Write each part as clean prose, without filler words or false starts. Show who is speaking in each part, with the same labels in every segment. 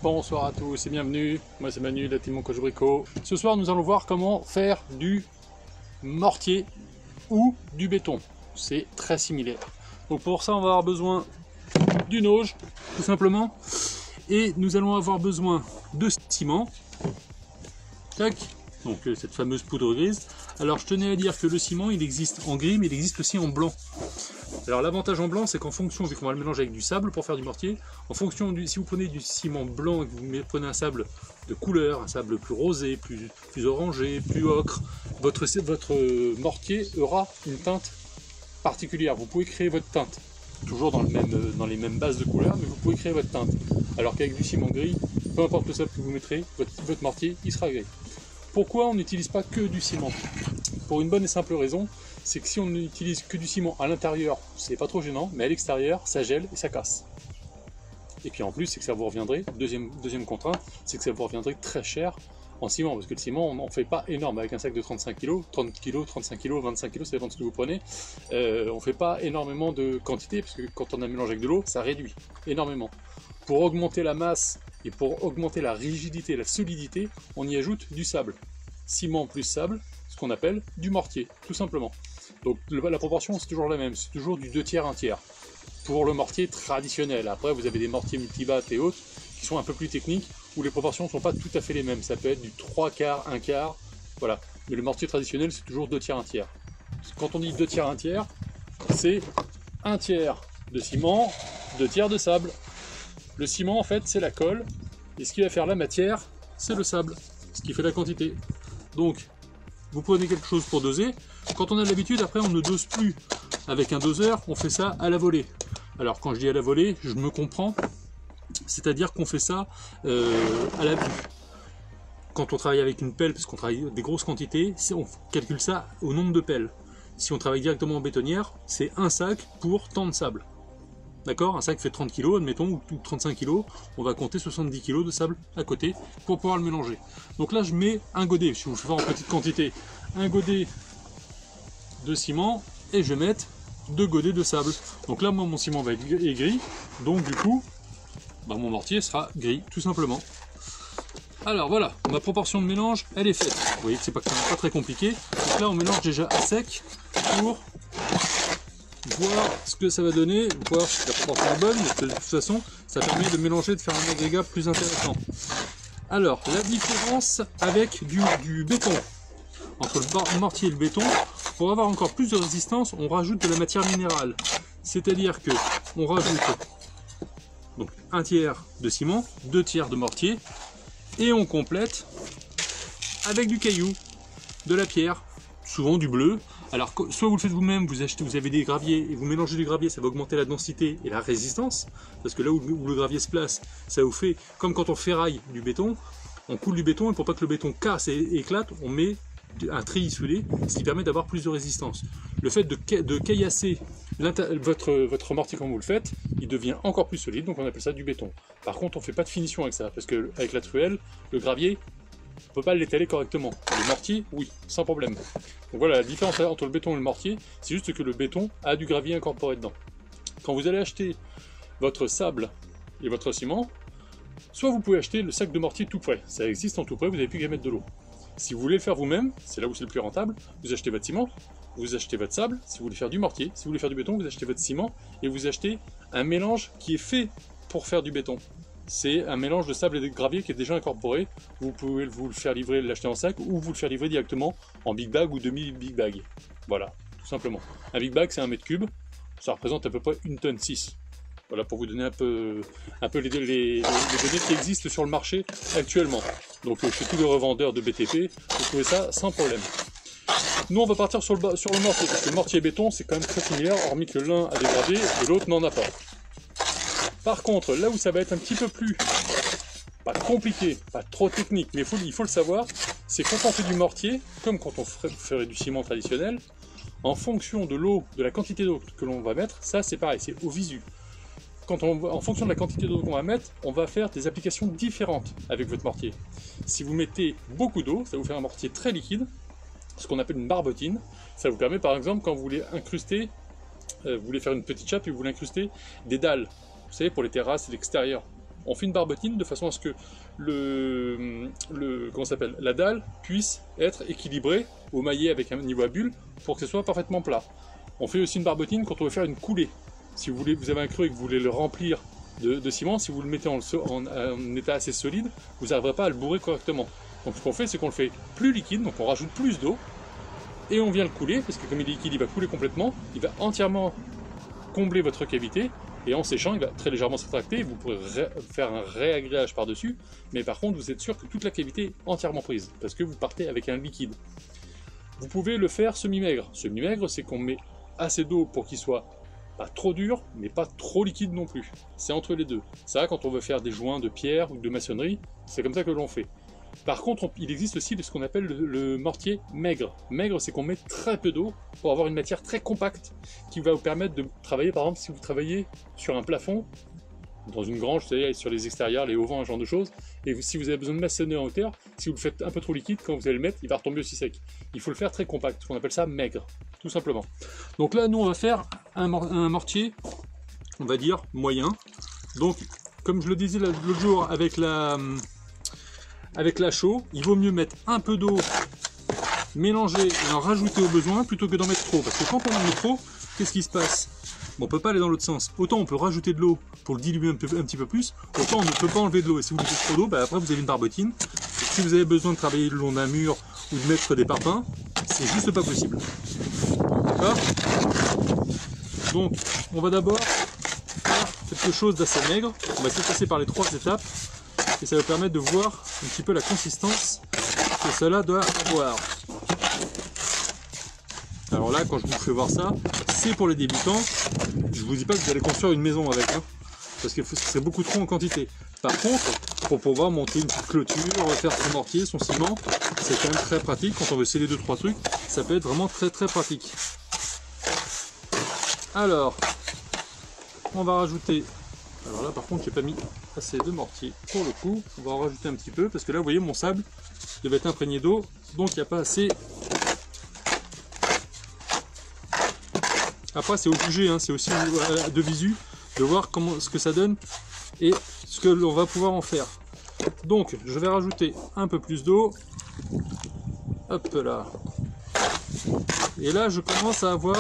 Speaker 1: Bonsoir à tous et bienvenue, moi c'est Manu, la team Mon Coach Brico. Ce soir nous allons voir comment faire du mortier ou du béton. C'est très similaire. Donc pour ça on va avoir besoin d'une auge, tout simplement. Et nous allons avoir besoin de ciment. Tac. Donc cette fameuse poudre grise. Alors je tenais à dire que le ciment il existe en gris mais il existe aussi en blanc. Alors l'avantage en blanc c'est qu'en fonction, vu qu'on va le mélanger avec du sable pour faire du mortier, en fonction si vous prenez du ciment blanc et que vous prenez un sable de couleur, un sable plus rosé, plus orangé, plus ocre, votre mortier aura une teinte particulière. Vous pouvez créer votre teinte, toujours dans les mêmes bases de couleurs, mais vous pouvez créer votre teinte. Alors qu'avec du ciment gris, peu importe le sable que vous mettrez, votre mortier il sera gris. Pourquoi on n'utilise pas que du ciment? Pour une bonne et simple raison, c'est que si on n'utilise que du ciment à l'intérieur, c'est pas trop gênant, mais à l'extérieur, ça gèle et ça casse. Et puis en plus, c'est que ça vous reviendrait, deuxième contrainte, c'est que ça vous reviendrait très cher en ciment, parce que le ciment, on n'en fait pas énorme, avec un sac de 35 kg, 30 kg, 35 kg, 25 kg, ça dépend de ce que vous prenez, on ne fait pas énormément de quantité, parce que quand on a mélangé avec de l'eau, ça réduit énormément. Pour augmenter la masse et pour augmenter la rigidité, la solidité, on y ajoute du sable. Ciment plus sable, ce qu'on appelle du mortier, tout simplement. Donc la proportion c'est toujours la même, c'est toujours du 2 tiers, 1 tiers. Pour le mortier traditionnel, après vous avez des mortiers multibattes et autres qui sont un peu plus techniques, où les proportions ne sont pas tout à fait les mêmes, ça peut être du 3 quarts, 1 quart, voilà. Mais le mortier traditionnel c'est toujours 2 tiers, 1 tiers. Quand on dit 2 tiers, 1 tiers, c'est 1 tiers de ciment, 2 tiers de sable. Le ciment en fait c'est la colle, et ce qui va faire la matière, c'est le sable, ce qui fait la quantité. Donc vous prenez quelque chose pour doser. Quand on a l'habitude, après on ne dose plus avec un doseur, on fait ça à la volée. Alors quand je dis à la volée, je me comprends, c'est-à-dire qu'on fait ça à la vue. Quand on travaille avec une pelle, parce qu'on travaille des grosses quantités, on calcule ça au nombre de pelles. Si on travaille directement en bétonnière, c'est un sac pour tant de sable. D'accord? Un sac fait 30 kg, admettons, ou 35 kg, on va compter 70 kg de sable à côté pour pouvoir le mélanger. Donc là, je mets un godet, si je fais en petite quantité, un godet de ciment, et je vais mettre 2 godets de sable. Donc là, moi, mon ciment va être gris, donc du coup, mon mortier sera gris, tout simplement. Alors voilà, ma proportion de mélange, elle est faite. Vous voyez que c'est pas très compliqué. Donc là, on mélange déjà à sec pour voir ce que ça va donner, voir si la proportion est bonne, mais de toute façon ça permet de mélanger, de faire un agrégat plus intéressant. Alors la différence avec du béton, entre le mortier et le béton, pour avoir encore plus de résistance, on rajoute de la matière minérale. C'est-à-dire que on rajoute donc 1 tiers de ciment, 2 tiers de mortier, et on complète avec du caillou, de la pierre, souvent du bleu. Alors soit vous le faites vous-même, vous avez des graviers et vous mélangez du gravier, ça va augmenter la densité et la résistance, parce que là où le gravier se place, ça vous fait comme quand on ferraille du béton, on coule du béton et pour pas que le béton casse et éclate, on met un treillis isolé, ce qui permet d'avoir plus de résistance. Le fait de caillasser votre mortier quand vous le faites, il devient encore plus solide, donc on appelle ça du béton. Par contre, on ne fait pas de finition avec ça, parce qu'avec la truelle, le gravier, on ne peut pas l'étaler correctement. Le mortier, oui, sans problème. Donc voilà, la différence entre le béton et le mortier, c'est juste que le béton a du gravier incorporé dedans. Quand vous allez acheter votre sable et votre ciment, soit vous pouvez acheter le sac de mortier tout prêt. Ça existe en tout prêt, vous n'avez plus qu'à mettre de l'eau. Si vous voulez le faire vous-même, c'est là où c'est le plus rentable, vous achetez votre ciment, vous achetez votre sable, si vous voulez faire du mortier, si vous voulez faire du béton, vous achetez votre ciment, et vous achetez un mélange qui est fait pour faire du béton. C'est un mélange de sable et de gravier qui est déjà incorporé. Vous pouvez vous le faire livrer, l'acheter en sac, ou vous le faire livrer directement en big bag ou demi-big bag. Voilà, tout simplement. Un big bag, c'est 1 mètre cube, ça représente à peu près 1,6 tonne. Voilà, pour vous donner un peu les données qui existent sur le marché actuellement. Donc chez tous les revendeurs de BTP, vous trouvez ça sans problème. Nous, on va partir sur le mortier, parce que le mortier et béton, c'est quand même très similaire, hormis que l'un a des graviers et l'autre n'en a pas. Par contre, là où ça va être un petit peu plus, pas compliqué, pas trop technique, mais il faut le savoir, c'est quand on fait du mortier, comme quand on ferait du ciment traditionnel, en fonction de l'eau, de la quantité d'eau que l'on va mettre, ça c'est pareil, c'est au visu. En fonction de la quantité d'eau qu'on va mettre, on va faire des applications différentes avec votre mortier. Si vous mettez beaucoup d'eau, ça vous fait un mortier très liquide, ce qu'on appelle une barbotine. Ça vous permet par exemple, quand vous voulez incruster, vous voulez faire une petite chape et vous voulez incruster des dalles, vous savez, pour les terrasses et l'extérieur. on fait une barbotine de façon à ce que la dalle puisse être équilibrée au maillet avec un niveau à bulle pour que ce soit parfaitement plat. On fait aussi une barbotine quand on veut faire une coulée. Si vous avez un creux et que vous voulez le remplir de ciment, si vous le mettez en état assez solide, vous n'arriverez pas à le bourrer correctement. Donc ce qu'on fait, c'est qu'on le fait plus liquide, donc on rajoute plus d'eau, et on vient le couler, parce que comme il est liquide, il va couler complètement, il va entièrement combler votre cavité, et en séchant, il va très légèrement se rétracter, vous pourrez faire un réagréage par-dessus, mais par contre, vous êtes sûr que toute la cavité est entièrement prise, parce que vous partez avec un liquide. Vous pouvez le faire semi-maigre. Semi-maigre, c'est qu'on met assez d'eau pour qu'il soit pas trop dur, mais pas trop liquide non plus. C'est entre les deux. Ça, quand on veut faire des joints de pierre ou de maçonnerie, c'est comme ça que l'on fait. Par contre, il existe aussi ce qu'on appelle le mortier maigre. Maigre, c'est qu'on met très peu d'eau pour avoir une matière très compacte qui va vous permettre de travailler, par exemple, si vous travaillez sur un plafond, dans une grange, c'est-à-dire sur les extérieurs, les auvents, un genre de choses, et si vous avez besoin de maçonner en hauteur, si vous le faites un peu trop liquide, quand vous allez le mettre, il va retomber aussi sec. Il faut le faire très compact, on appelle ça maigre, tout simplement. Donc là, nous, on va faire un mortier, on va dire, moyen. Donc, comme je le disais l'autre jour avec la chaux, il vaut mieux mettre un peu d'eau, mélanger et en rajouter au besoin, plutôt que d'en mettre trop. Parce que quand on en met trop, qu'est-ce qui se passe? Bon, on peut pas aller dans l'autre sens. Autant on peut rajouter de l'eau pour le diluer un petit peu plus, autant on ne peut pas enlever de l'eau. Et si vous mettez trop d'eau, bah après vous avez une barbotine. Et si vous avez besoin de travailler le long d'un mur ou de mettre des parpaings, c'est juste pas possible. D'accord? Donc, on va d'abord faire quelque chose d'assez maigre. On va essayer de passer par les 3 étapes. Et ça va permettre de voir un petit peu la consistance que cela doit avoir. Alors là, quand je vous fais voir ça, c'est pour les débutants. Je vous dis pas que vous allez construire une maison avec, hein, parce que c'est beaucoup trop en quantité. Par contre, pour pouvoir monter une petite clôture, faire son mortier, son ciment, c'est quand même très pratique. Quand on veut sceller 2-3 trucs, ça peut être vraiment très pratique. Alors, on va rajouter... Alors là, par contre, j'ai pas mis assez de mortier pour le coup. On va en rajouter un petit peu, parce que là, vous voyez, mon sable devait être imprégné d'eau, donc il n'y a pas assez... Après, c'est au sujet, hein, c'est aussi de visu, de voir ce que ça donne et ce que l'on va pouvoir en faire. Donc, je vais rajouter un peu plus d'eau. Hop là. Et là, je commence à avoir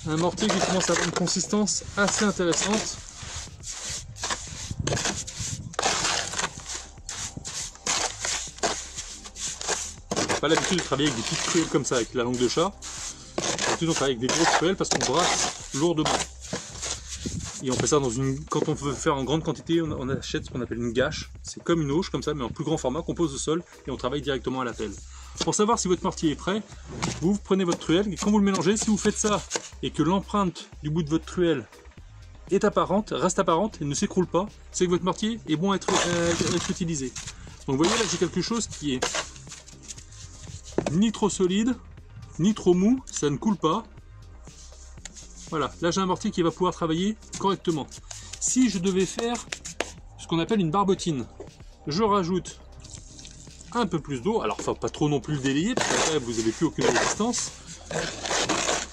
Speaker 1: un mortier qui commence à avoir une consistance assez intéressante. J'ai pas l'habitude de travailler avec des petites truelles comme ça, avec la langue de chat. On travaille avec des grosses truelles parce qu'on brasse lourdement. Et on fait ça quand on veut faire en grande quantité, on achète ce qu'on appelle une gâche. C'est comme une auge comme ça, mais en plus grand format qu'on pose au sol et on travaille directement à la pelle. Pour savoir si votre mortier est prêt, vous prenez votre truelle et quand vous le mélangez, si vous faites ça et que l'empreinte du bout de votre truelle est apparente, reste apparente et ne s'écroule pas, c'est que votre mortier est bon à être utilisé. Donc vous voyez là, j'ai quelque chose qui est ni trop solide, ni trop mou, ça ne coule pas. Voilà, là j'ai un mortier qui va pouvoir travailler correctement. Si je devais faire ce qu'on appelle une barbotine, je rajoute un peu plus d'eau, alors enfin pas trop non plus le délayer, parce qu'après vous n'avez plus aucune résistance,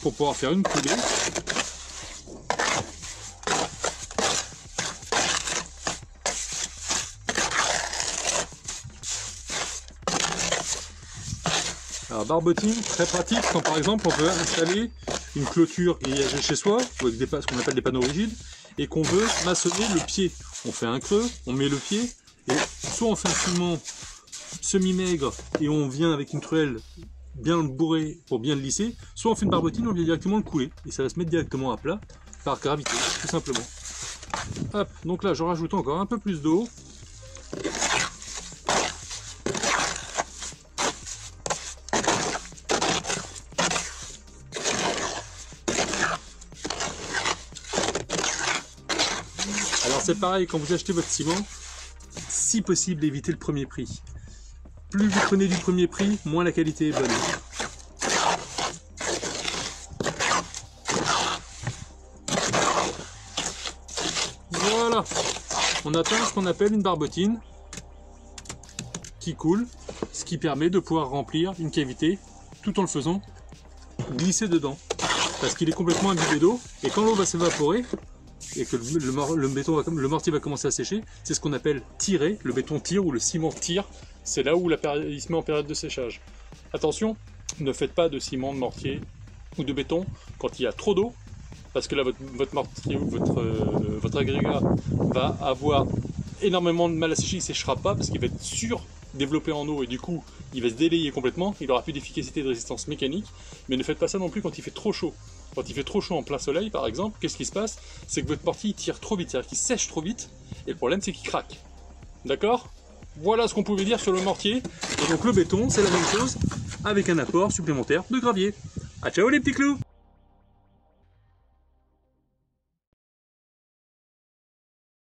Speaker 1: pour pouvoir faire une coulée. Alors barbotine, très pratique quand par exemple on veut installer une clôture grillagée chez soi, ou avec ce qu'on appelle des panneaux rigides, et qu'on veut maçonner le pied. On fait un creux, on met le pied, et soit on fait un ciment semi-maigre et on vient avec une truelle bien le bourrer pour bien le lisser, soit on fait une barbotine, on vient directement le couler, et ça va se mettre directement à plat, par gravité, tout simplement. Hop, donc là je rajoute encore un peu plus d'eau. Alors c'est pareil, quand vous achetez votre ciment, si possible évitez le premier prix. Plus vous prenez du premier prix, moins la qualité est bonne. Voilà, on atteint ce qu'on appelle une barbotine qui coule, ce qui permet de pouvoir remplir une cavité tout en le faisant glisser dedans. Parce qu'il est complètement imbibé d'eau, et quand l'eau va s'évaporer, et que le mortier va commencer à sécher, c'est ce qu'on appelle tirer, le béton tire ou le ciment tire, c'est là où il se met en période de séchage. Attention, ne faites pas de ciment, de mortier ou de béton quand il y a trop d'eau, parce que là votre mortier ou votre agrégat va avoir énormément de mal à sécher, il ne séchera pas parce qu'il va être développé en eau et du coup il va se délayer complètement, il aura plus d'efficacité et de résistance mécanique, mais ne faites pas ça non plus quand il fait trop chaud. Quand il fait trop chaud en plein soleil par exemple, qu'est-ce qui se passe? C'est que votre mortier tire trop vite, c'est-à-dire qu'il sèche trop vite, et le problème c'est qu'il craque. D'accord? Voilà ce qu'on pouvait dire sur le mortier, et donc le béton c'est la même chose, avec un apport supplémentaire de gravier. A ciao les petits clous!